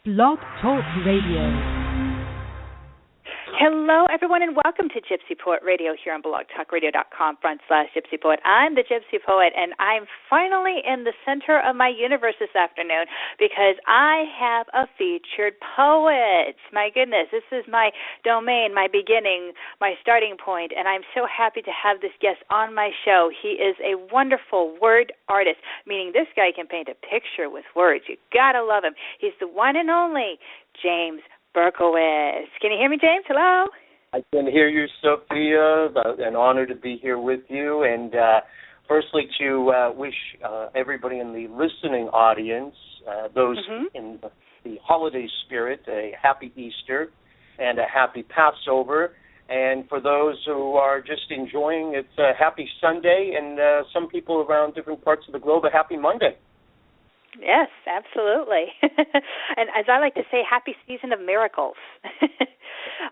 Blog Talk Radio. Hello, everyone, and welcome to Gypsy Poet Radio here on blogtalkradio.com/Gypsy Poet. I'm the Gypsy Poet, and I'm finally in the center of my universe this afternoon because I have a featured poet. My goodness, this is my domain, my beginning, my starting point, and I'm so happy to have this guest on my show. He is a wonderful word artist, meaning this guy can paint a picture with words. You gotta love him. He's the one and only James Berkowitz. Can you hear me, James? Hello? I can hear you, Sophia. An honor to be here with you. And firstly, to wish everybody in the listening audience, those in the holiday spirit, a happy Easter and a happy Passover. And for those who are just enjoying, it's a happy Sunday. And some people around different parts of the globe, a happy Monday. Yes, absolutely. And as I like to say, happy season of miracles.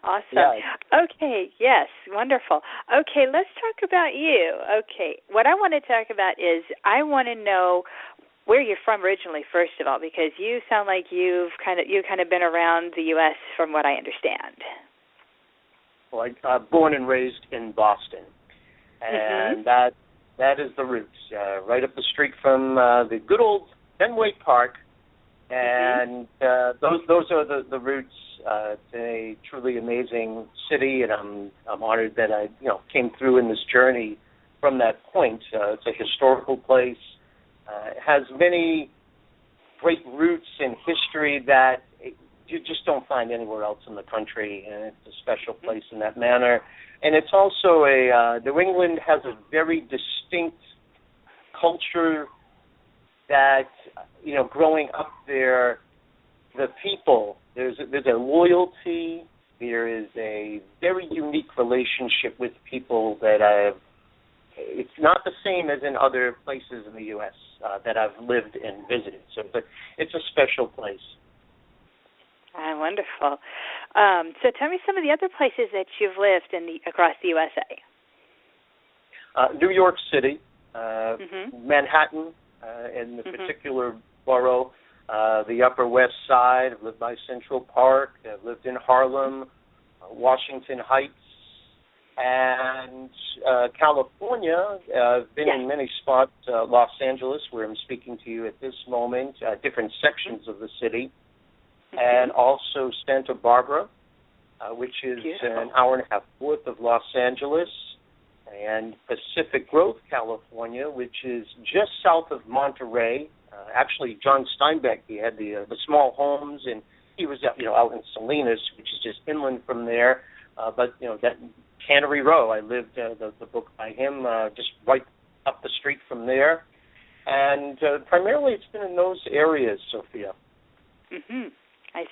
Awesome. Yes. Okay, yes, wonderful. Okay, let's talk about you. Okay, what I want to talk about is I want to know where you're from originally, first of all, because you sound like you've kind of been around the U.S. from what I understand. Well, I'm born and raised in Boston, and that is the roots, right up the street from the good old Fenway Park, and those are the roots. It's a truly amazing city, and I'm honored that I came through in this journey from that point. It's a historical place. It has many great roots in history that you just don't find anywhere else in the country, and it's a special place in that manner. And it's also New England has a very distinct culture that, growing up there, the people, there's a loyalty, there is a very unique relationship with people that it's not the same as in other places in the U.S. That I've lived and visited. But it's a special place. Wonderful. So tell me some of the other places that you've lived across the USA. New York City, Manhattan, in the particular borough, the Upper West Side. I've lived by Central Park. I've lived in Harlem, Washington Heights, and California. I've been in many spots, Los Angeles, where I'm speaking to you at this moment, different sections of the city, and also Santa Barbara, which is an hour and a half north of Los Angeles, and Pacific Grove, California, which is just south of Monterey. Actually, John Steinbeck, he had the small homes, and he was out in Salinas, which is just inland from there. But that Cannery Row, I lived the book by him just right up the street from there, and primarily it's been in those areas, Sophia.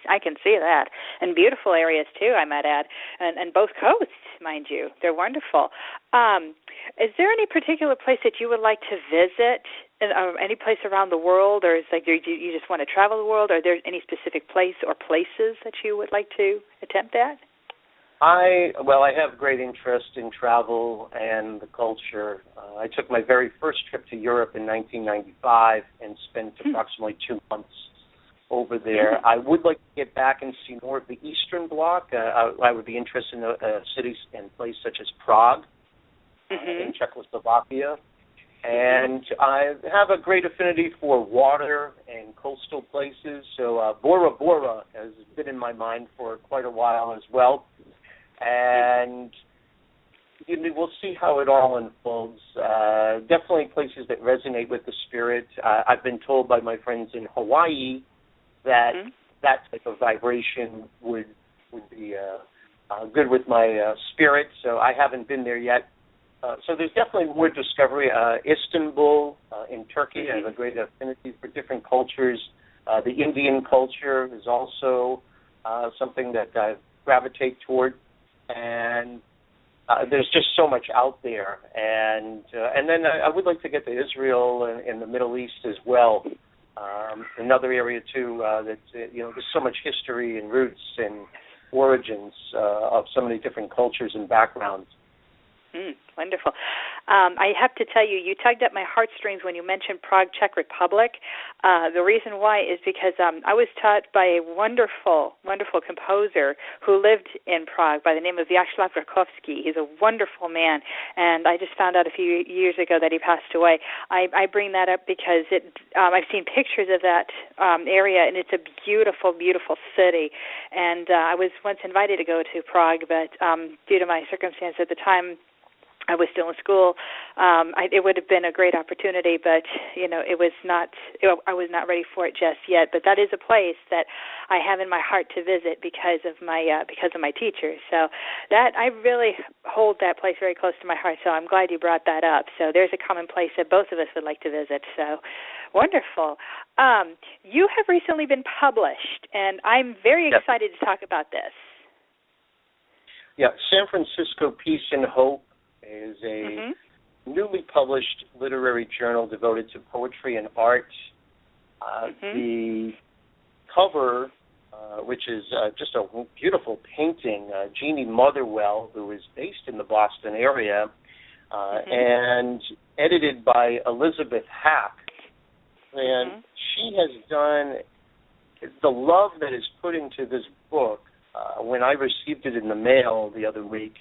I can see that. And beautiful areas, too, I might add. And both coasts, mind you. They're wonderful. Is there any particular place that you would like to visit, any place around the world, or is you just want to travel the world? Are there any specific place or places that you would like to attempt at? I have great interest in travel and the culture. I took my very first trip to Europe in 1995 and spent approximately 2 months over there. I would like to get back and see more of the Eastern Bloc. I would be interested in cities and places such as Prague in Czechoslovakia. And I have a great affinity for water and coastal places, so Bora Bora has been in my mind for quite a while as well. And we'll see how it all unfolds. Definitely places that resonate with the spirit. I've been told by my friends in Hawaii that that type of vibration would be good with my spirit, so I haven't been there yet. So there's definitely more discovery. Istanbul in Turkey, I have a great affinity for different cultures. The Indian culture is also something that I gravitate toward, and there's just so much out there. And then I would like to get to Israel and the Middle East as well. Another area too that there's so much history and roots and origins of so many different cultures and backgrounds. wonderful. I have to tell you, you tugged at my heartstrings when you mentioned Prague, Czech Republic. The reason why is because I was taught by a wonderful, wonderful composer who lived in Prague by the name of Václav Rakovsky. He's a wonderful man, and I just found out a few years ago that he passed away. I bring that up because I've seen pictures of that area, and it's a beautiful, beautiful city. And I was once invited to go to Prague, but due to my circumstance at the time, I was still in school. It would have been a great opportunity, but it was not. I was not ready for it just yet. But that is a place that I have in my heart to visit because of my teachers. So that I really hold that place very close to my heart. So I'm glad you brought that up. So there's a common place that both of us would like to visit. So wonderful. You have recently been published, and I'm very excited to talk about this. Yeah, San Francisco Peace and Hope is a newly published literary journal devoted to poetry and art. The cover, which is just a beautiful painting, Jeannie Motherwell, who is based in the Boston area, and edited by Elizabeth Hack. And she has done the love that is put into this book. When I received it in the mail the other week,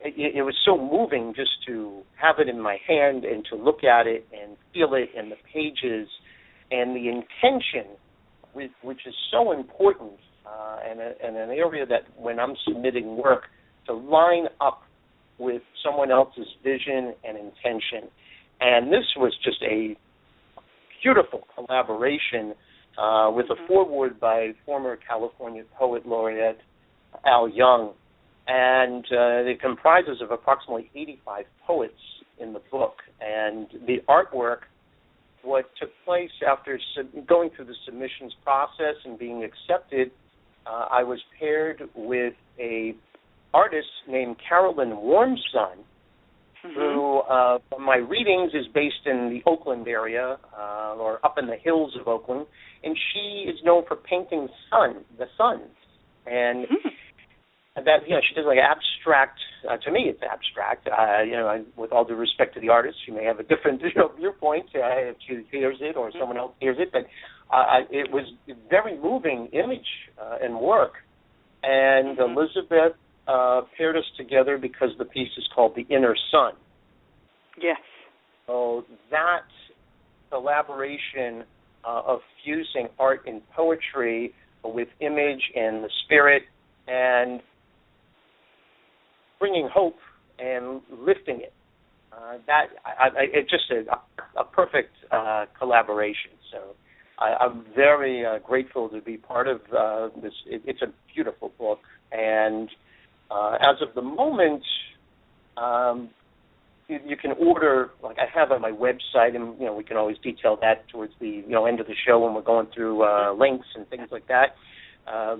it was so moving just to have it in my hand and to look at it and feel it in the pages and the intention, which is so important, and an area that when I'm submitting work, to line up with someone else's vision and intention. And this was just a beautiful collaboration with a foreword by former California Poet Laureate Al Young. And it comprises of approximately 85 poets in the book. And the artwork, what took place after going through the submissions process and being accepted, I was paired with a artist named Carolyn Warmson, who, from my readings, is based in the Oakland area, or up in the hills of Oakland, and she is known for painting the suns. And that, she does like abstract. To me, it's abstract. With all due respect to the artist, she may have a different viewpoint if she hears it or someone else hears it. But it was a very moving image and work. And Elizabeth paired us together because the piece is called The Inner Sun. Yes. So that collaboration of fusing art and poetry with image and the spirit and bringing hope and lifting it, it's just a perfect collaboration. So I'm very grateful to be part of this. It's a beautiful book, and as of the moment, you can order, like I have on my website, and we can always detail that towards the end of the show when we're going through links and things like that.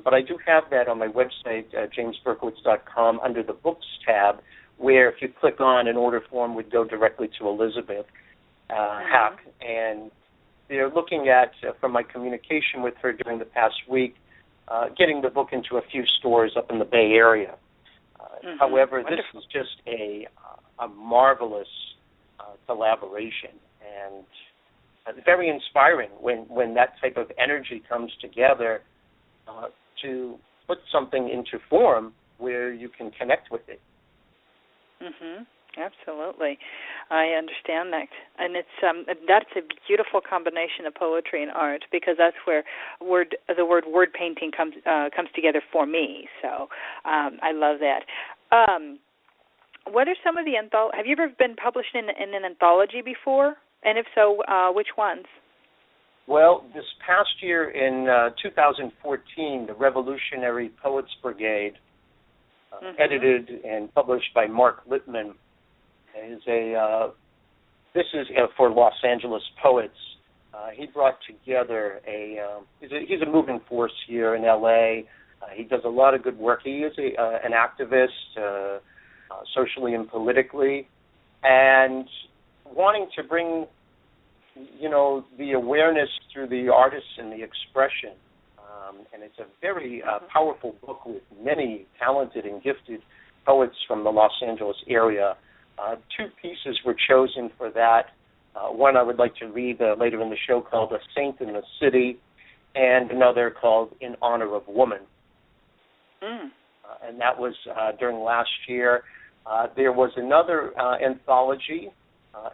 But I do have that on my website, jamesberkowitz.com, under the Books tab, where if you click on an order form, would go directly to Elizabeth Hack. And they're looking at, from my communication with her during the past week, getting the book into a few stores up in the Bay Area. However, this is just a marvelous collaboration, and very inspiring when that type of energy comes together to put something into form where you can connect with it. Absolutely, I understand that, and that's a beautiful combination of poetry and art, because that's where the word painting comes together for me. So I love that. What are some of the have you ever been published in an anthology before? And if so, which ones? Well, this past year in 2014, the Revolutionary Poets Brigade, edited and published by Mark Littman, is this is for Los Angeles poets. He brought together he's a moving force here in L.A. He does a lot of good work. He is an activist, socially and politically, and wanting to bring, the awareness through the artists and the expression. And it's a very powerful book with many talented and gifted poets from the Los Angeles area. Two pieces were chosen for that. One I would like to read later in the show called A Saint in the City, and another called In Honor of Woman. And that was during last year. There was another anthology,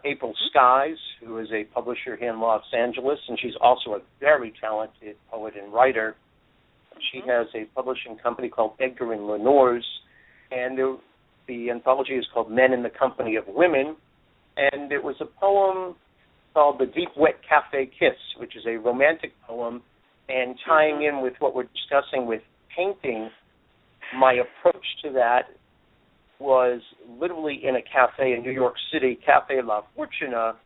April Skies, who is a publisher here in Los Angeles, and she's also a very talented poet and writer. She has a publishing company called Edgar and Lenore's, and the anthology is called Men in the Company of Women, and it was a poem called The Deep Wet Cafe Kiss, which is a romantic poem, and tying in with what we're discussing with painting, my approach to that was literally in a cafe in New York City, Cafe La Fortuna,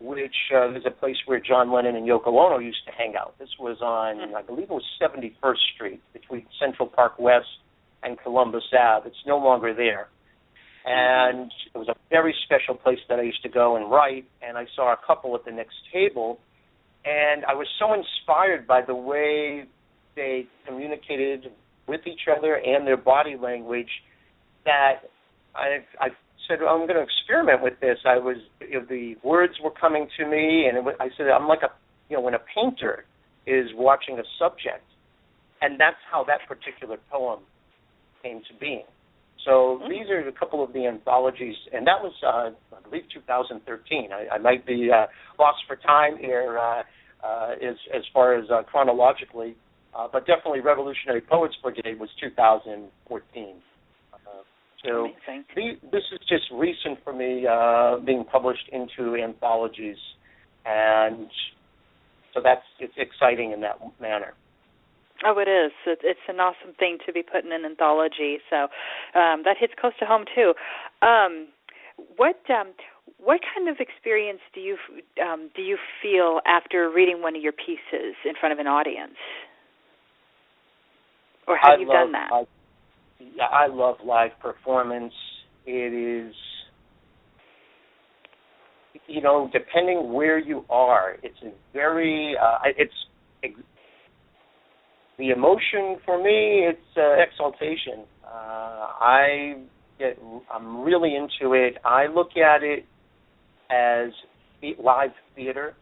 which is a place where John Lennon and Yoko Ono used to hang out. This was on, I believe it was 71st Street, between Central Park West and Columbus Ave. It's no longer there. And it was a very special place that I used to go and write, and I saw a couple at the next table, and I was so inspired by the way they communicated with each other and their body language that I said, I'm going to experiment with this. The words were coming to me, and I said, I'm like when a painter is watching a subject, and that's how that particular poem came to being. So these are a couple of the anthologies, and that was, I believe, 2013. I might be lost for time here as far as chronologically, but definitely Revolutionary Poets Brigade was 2014. So this is just recent for me being published into anthologies, and so it's exciting in that manner. Oh, it is. It's an awesome thing to be put in an anthology. So that hits close to home too. What kind of experience do you feel after reading one of your pieces in front of an audience, or have you done that? I love live performance. It is, depending where you are, it's a very the emotion for me, it's exaltation. I'm really into it. I look at it as live theater,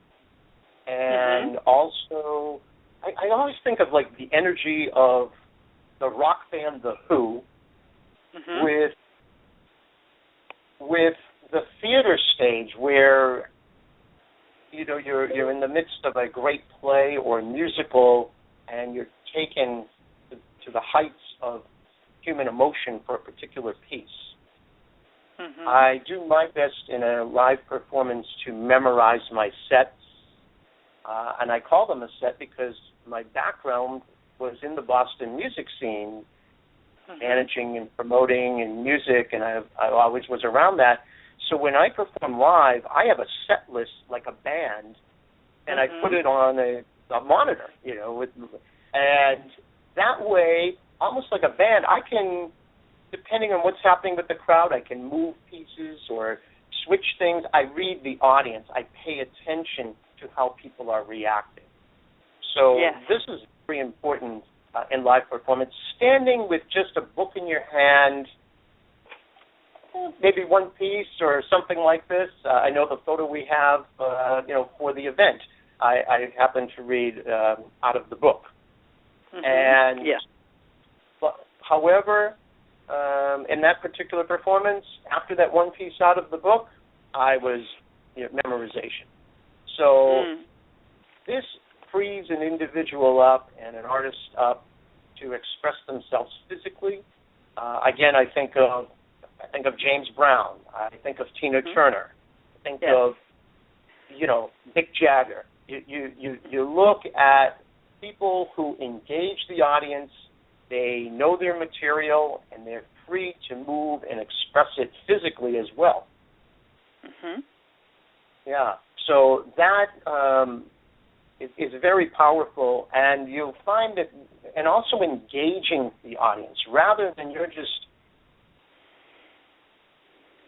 and also I always think of like the energy of the rock band The Who with the theater stage, where you're in the midst of a great play or musical, and you're taken to the heights of human emotion for a particular piece. I do my best in a live performance to memorize my sets, and I call them a set because my background was in the Boston music scene, managing and promoting and music, and I always was around that. So when I perform live, I have a set list like a band, and I put it on a monitor, and that way, almost like a band, I can, depending on what's happening with the crowd, I can move pieces or switch things. I read the audience. I pay attention to how people are reacting. So this is very important in live performance. Standing with just a book in your hand, maybe one piece or something like this. I know the photo we have, for the event. I happen to read out of the book. And however, in that particular performance, after that one piece out of the book, I was memorization. So this frees an individual up and an artist up to express themselves physically. Again, I think of James Brown. I think of Tina Turner. I think of Mick Jagger. You look at people who engage the audience. They know their material, and they're free to move and express it physically as well. Yeah, so that is very powerful, and you'll find that, and also engaging the audience, rather than you're just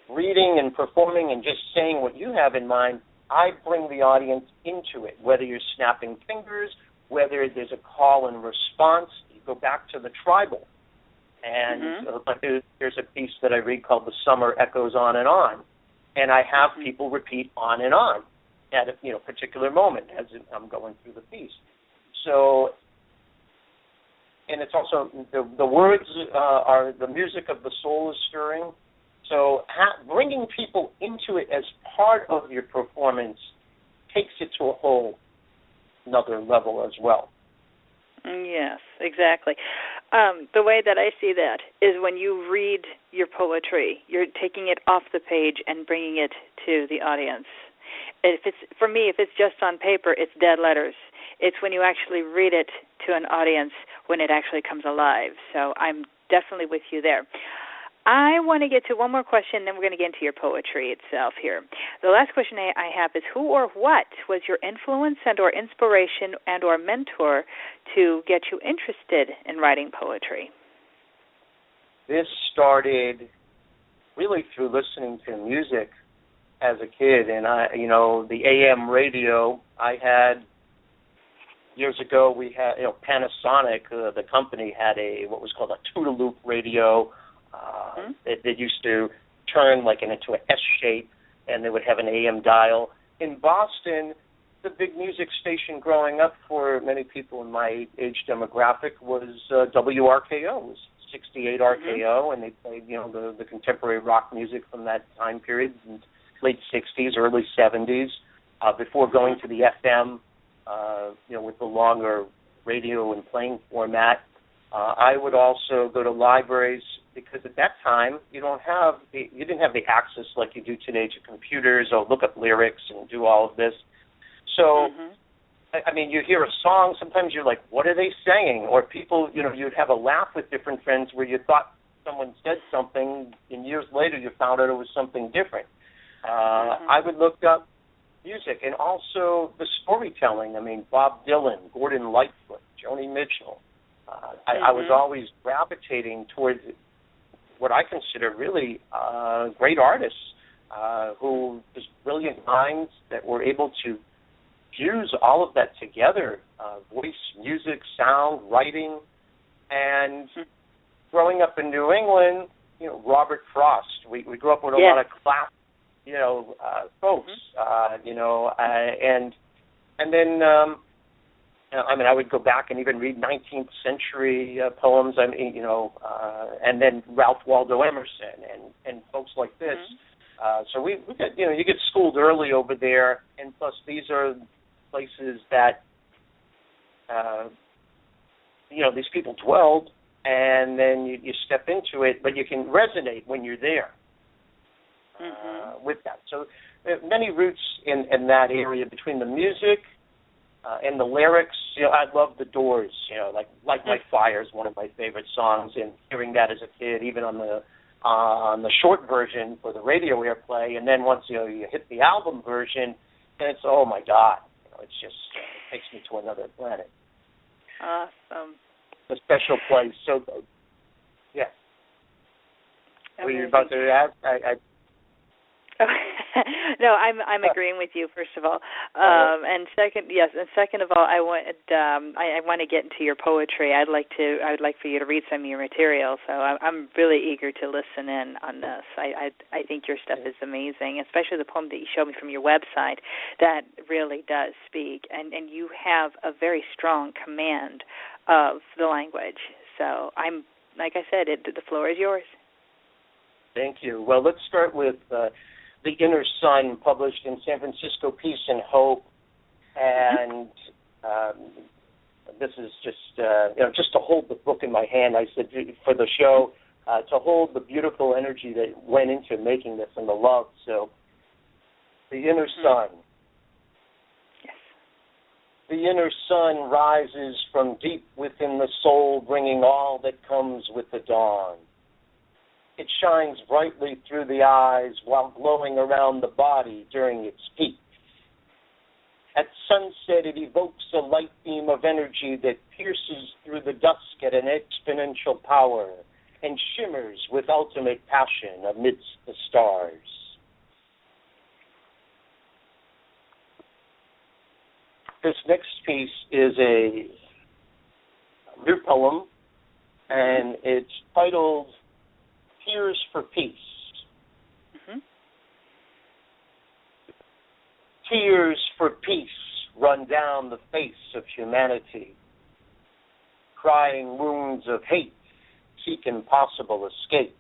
reading and performing and just saying what you have in mind. I bring the audience into it, whether you're snapping fingers, whether there's a call and response. You go back to the tribal. And but there's a piece that I read called "The Summer Echoes On," and I have people repeat on and on at a particular moment as I'm going through the piece. So, and it's also the words are the music of the soul is stirring. So bringing people into it as part of your performance takes it to a whole another level as well. Yes, exactly. The way that I see that is when you read your poetry, you're taking it off the page and bringing it to the audience. If it's just on paper, it's dead letters. It's when you actually read it to an audience when it actually comes alive. So I'm definitely with you there. I want to get to one more question, then we're going to get into your poetry itself here. The last question I have is, who or what was your influence and or inspiration and or mentor to get you interested in writing poetry? This started really through listening to music as a kid, and the AM radio I had years ago. We had Panasonic, the company, had what was called a two-loop radio. They used to turn into an S shape, and they would have an AM dial. In Boston, the big music station growing up for many people in my age demographic was WRKO. It was 68 RKO, and they played the contemporary rock music from that time period, in late 60s, early 70s, before going to the FM, with the longer radio and playing format. I would also go to libraries, because at that time you didn't have the access like you do today to computers or look up lyrics and do all of this. So, you hear a song, sometimes you're like, what are they saying? Or people, you'd have a laugh with different friends where you thought someone said something, and years later you found out it was something different. I would look up music and also the storytelling. Bob Dylan, Gordon Lightfoot, Joni Mitchell. I was always gravitating towards what I consider really great artists who just brilliant minds that were able to fuse all of that together, voice, music, sound, writing. And growing up in New England, Robert Frost. We grew up with a lot of classic, folks, and then I would go back and even read 19th century poems, and then Ralph Waldo Emerson and folks like this. So we get, you get schooled early over there, and plus these are places that, these people dwelled, and then you step into it, but you can resonate when you're there with that. So many roots in that area between the music and the lyrics. I love the Doors. Like My Fire is one of my favorite songs, and hearing that as a kid, even on the short version for the radio airplay, and then once you hit the album version, and it's, oh my God, it's just it takes me to another planet. Awesome. A special place. So, yeah. Were you about to ask? No, I'm agreeing with you, first of all, and second of all, I want to get into your poetry. I would like for you to read some of your material. So I'm really eager to listen in on this. I think your stuff is amazing, especially the poem that you showed me from your website. That really does speak, and you have a very strong command of the language. So I'm, like I said, the floor is yours. Thank you. Well, let's start with The Inner Sun, published in San Francisco Peace and Hope, and this is just just to hold the book in my hand. I said for the show to hold the beautiful energy that went into making this and the love. So, The Inner Sun. Yes. The inner sun rises from deep within the soul, bringing all that comes with the dawn. It shines brightly through the eyes while glowing around the body during its peak. At sunset, it evokes a light beam of energy that pierces through the dusk at an exponential power and shimmers with ultimate passion amidst the stars. This next piece is a new poem and it's titled Tears for Peace. Tears for peace run down the face of humanity. Crying wounds of hate seek impossible escape.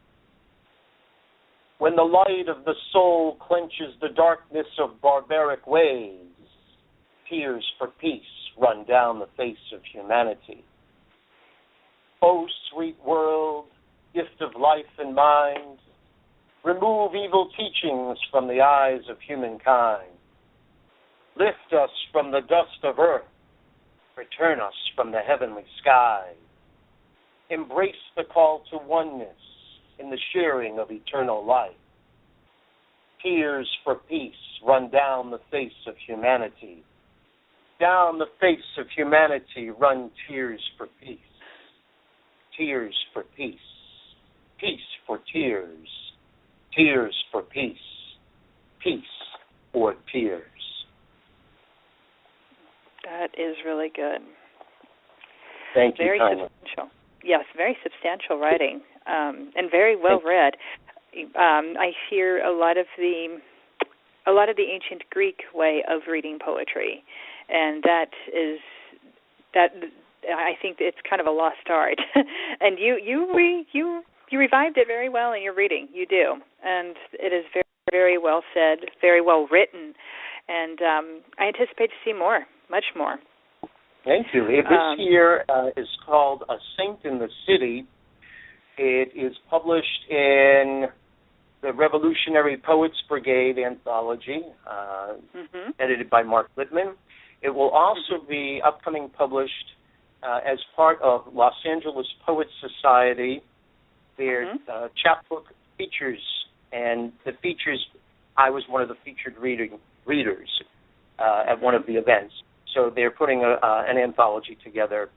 When the light of the soul quenches the darkness of barbaric ways, tears for peace run down the face of humanity. O sweet world, gift of life and mind, remove evil teachings from the eyes of humankind. Lift us from the dust of earth, return us from the heavenly sky. Embrace the call to oneness in the sharing of eternal life. Tears for peace run down the face of humanity. Down the face of humanity run tears for peace. Tears for peace. Peace for tears. Tears for peace. Peace for tears. That is really good. Thank you. Very substantial. Yes, very substantial writing, and very well read. I hear a lot of the ancient Greek way of reading poetry, and that I think it's kind of a lost art. And you revived it very well in your reading. You do, and it is very, very well said, very well written, and I anticipate to see more, much more. Thank you. This year is called A Saint in the City. It is published in the Revolutionary Poets Brigade anthology, edited by Mark Littman. It will also be upcoming published as part of Los Angeles Poets Society, their chapbook features, and the features, I was one of the featured readers at one of the events. So they're putting an anthology together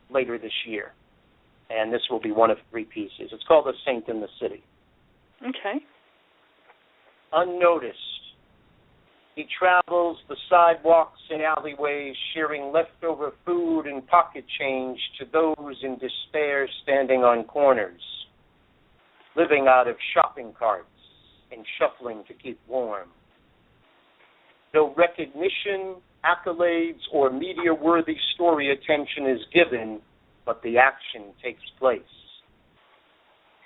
later this year, and this will be one of 3 pieces. It's called A Saint in the City. Okay. Unnoticed, he travels the sidewalks and alleyways, sharing leftover food and pocket change to those in despair standing on corners, living out of shopping carts and shuffling to keep warm. No recognition, accolades, or media-worthy story attention is given, but the action takes place.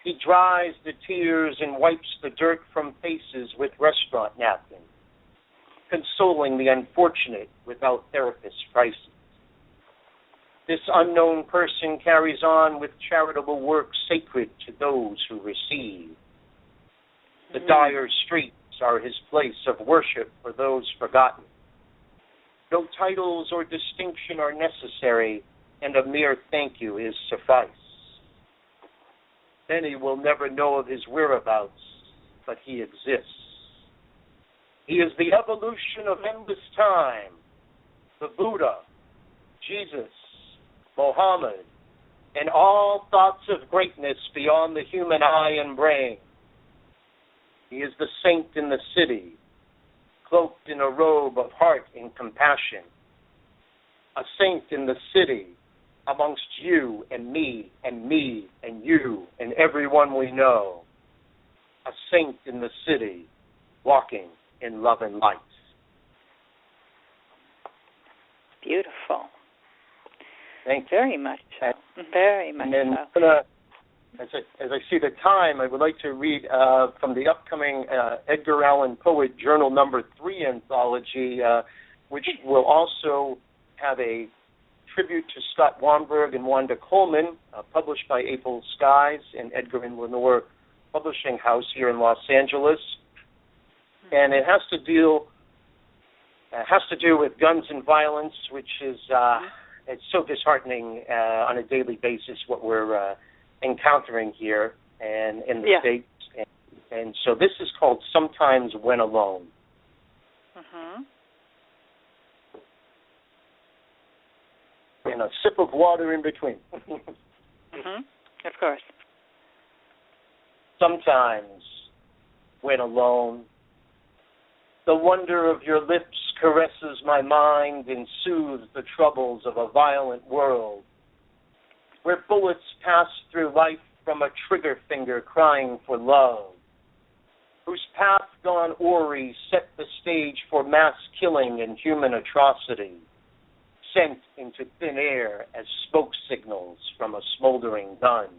He dries the tears and wipes the dirt from faces with restaurant napkins, consoling the unfortunate without therapist prices. This unknown person carries on with charitable work sacred to those who receive. The dire streets are his place of worship for those forgotten. No titles or distinction are necessary, and a mere thank you is suffice. Many will never know of his whereabouts, but he exists. He is the evolution of endless time, the Buddha, Jesus, Mohammed, and all thoughts of greatness beyond the human eye and brain. He is the saint in the city, cloaked in a robe of heart and compassion. A saint in the city, amongst you and me and you and everyone we know. A saint in the city, walking in love and light. Beautiful. Thank you. Very much so. Very much so. As I see the time, I would like to read from the upcoming Edgar Allan Poe Journal number 3 anthology, which will also have a tribute to Scott Wamberg and Wanda Coleman, published by April Skies and Edgar and Lenore Publishing House here in Los Angeles. And it has to do with guns and violence, which is it's so disheartening on a daily basis what we're encountering here and in the States. And so this is called Sometimes When Alone. And a sip of water in between. Of course. Sometimes when alone, the wonder of your lips caresses my mind and soothes the troubles of a violent world. where bullets pass through life from a trigger finger crying for love, whose path gone awry set the stage for mass killing and human atrocity, sent into thin air as smoke signals from a smoldering gun.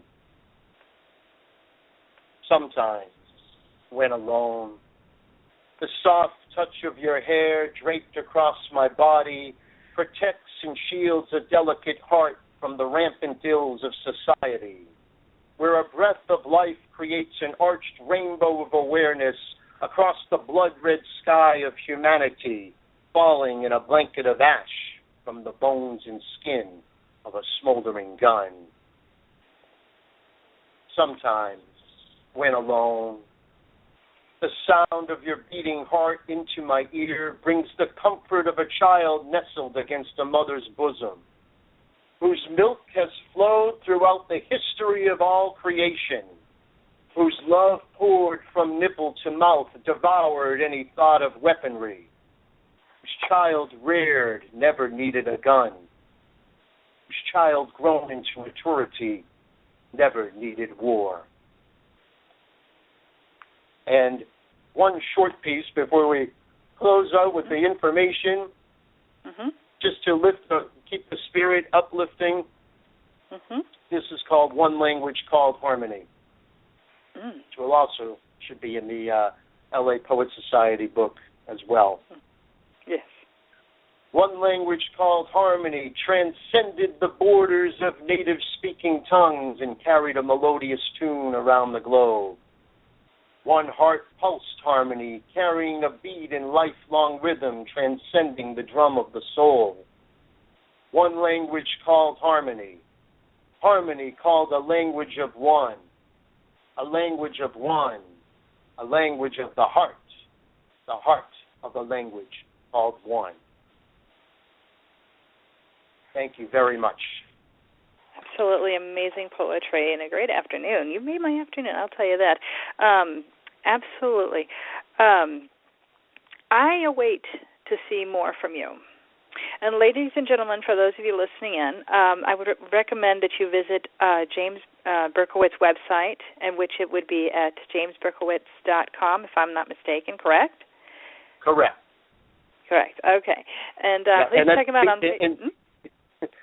Sometimes, when alone, the soft touch of your hair draped across my body protects and shields a delicate heart from the rampant ills of society, where a breath of life creates an arched rainbow of awareness across the blood-red sky of humanity, falling in a blanket of ash from the bones and skin of a smoldering gun. Sometimes, when alone, the sound of your beating heart into my ear brings the comfort of a child nestled against a mother's bosom, whose milk has flowed throughout the history of all creation, whose love poured from nipple to mouth devoured any thought of weaponry, whose child reared never needed a gun, whose child grown into maturity never needed war. And one short piece before we close out with the information, just to keep the spirit uplifting. This is called One Language Called Harmony, which will also should be in the LA Poet Society book as well. Yes. One language called harmony transcended the borders of native-speaking tongues and carried a melodious tune around the globe. One heart pulsed harmony, carrying a beat in lifelong rhythm, transcending the drum of the soul. One language called harmony. Harmony called a language of one. A language of one. A language of the heart. The heart of a language called one. Thank you very much. Absolutely amazing poetry and a great afternoon. You made my afternoon, I'll tell you that. Absolutely. I await to see more from you. And ladies and gentlemen, for those of you listening in, I would recommend that you visit James Berkowitz website, and which it would be at jamesberkowitz.com, if I'm not mistaken, correct? Correct. Correct. Okay. And please check him out on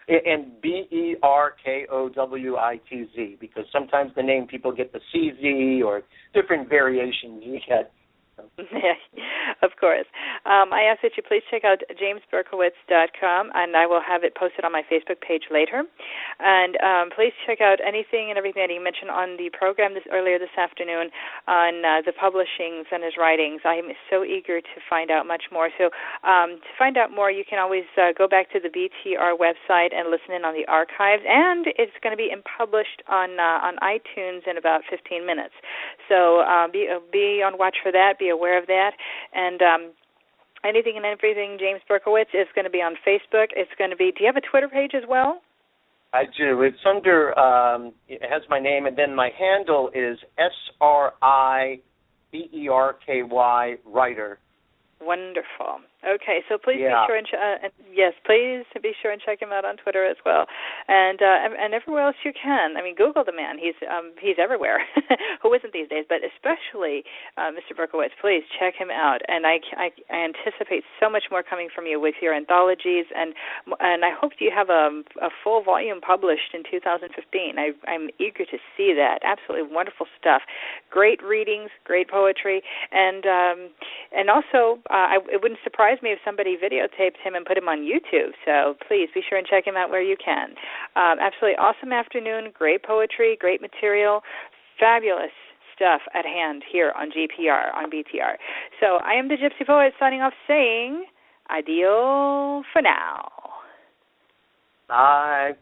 and Berkowitz, because sometimes the name people get the CZ or different variations you get. Of course. I ask that you please check out jamesberkowitz.com, and I will have it posted on my Facebook page later. And please check out anything and everything that he mentioned on the program earlier this afternoon on the publishings and his writings. I am so eager to find out much more. So to find out more, you can always go back to the BTR website and listen in on the archives, and it's going to be published on iTunes in about 15 minutes. So be on watch for that. Be aware of that. And anything and everything James Berkowitz is going to be on Facebook. It's going to be, do you have a Twitter page as well? I do. It's under, it has my name, and then my handle is SRIBERKY writer. Wonderful. Okay, so please be sure please be sure and check him out on Twitter as well, and everywhere else you can. I mean, Google the man; he's everywhere. Who isn't these days? But especially Mr. Berkowitz, please check him out. And I anticipate so much more coming from you with your anthologies, and I hope you have a full volume published in 2015. I'm eager to see that. Absolutely wonderful stuff. Great readings, great poetry, and also it wouldn't surprise me if somebody videotaped him and put him on YouTube. So please be sure and check him out where you can. Absolutely awesome afternoon, great poetry, great material, fabulous stuff at hand here on GPR, on BTR. So I am the Gypsy Poet signing off saying, ideal for now. Bye.